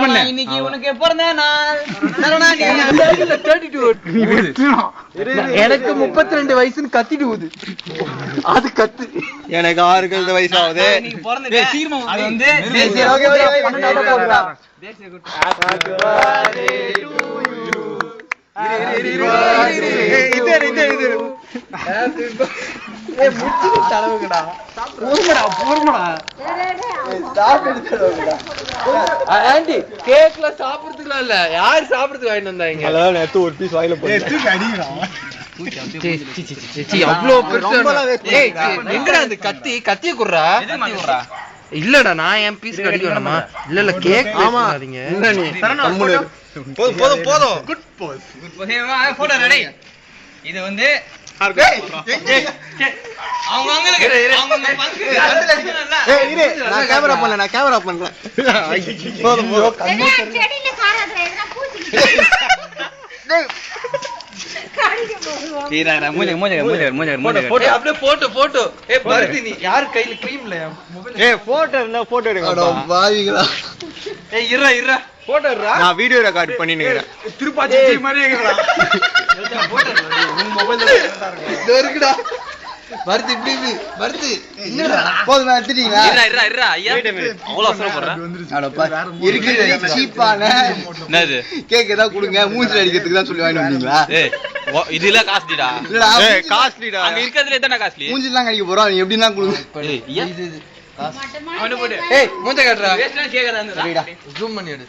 பண்ணு. இன்னைக்கு உனக்கு பிறந்த நாள். 32. எனக்கு 32 வயசுன்னு கத்திட்டு போகுது. அது கத்து. எனக்கு 6 வயசு ஆகுது. இன்னைக்கு பிறந்த சீர்மா அது வந்து தேசிய குட்டு. கேக்ல சாப்பிடுறதுக்குலாம் இல்ல, யாரு சாப்பிடுறதுக்கு வாங்கிட்டு வந்தாங்க? ஒரு பீஸ் வாயில போட்டு அவ்வளவு பெருசு. எங்கடா அந்த கத்திய குடுறா. இல்லடா நான் என் பீஸ் கடிக்க வேணாமா? இல்ல கேக் ஆமாதீங்க. போதும் போதும். Good pose. Photo ready. இது வந்து அவங்க நான் கேமரா பண்றேன். போதும் போட்டோ. யாரு கையில கிரீம் இல்லையா? போட்டோ இருந்தா போட்டோ எடுங்க. பாவிகளா. இருடா போட்டோ எடுறா. நான் வீடியோ ரெக்கார்ட் பண்ணிட்டு திருப்பாச்சி மாதிரி இருக்குடா. வருது இப்படி வருது. போதும் எடுத்துட்டீங்களா? இருக்கு சீப்பான கேக் ஏதாவது கொடுங்க, மூஞ்சில அடிக்கிறதுக்கு தான் சொல்லி வாங்கிட்டு வந்தீங்களா? இதுல காஸ்ட்லிடா. காஸ்ட்லிடா. அங்க இருக்கிறதுல எத்தனை காஸ்ட்லி? மூஞ்சிலாம் கடிக்க போறோம். நீ எப்படின்னா கொடுங்க. மூஞ்ச காட்டுறா. கேக்குறா. ஜூம் பண்ணி எடு.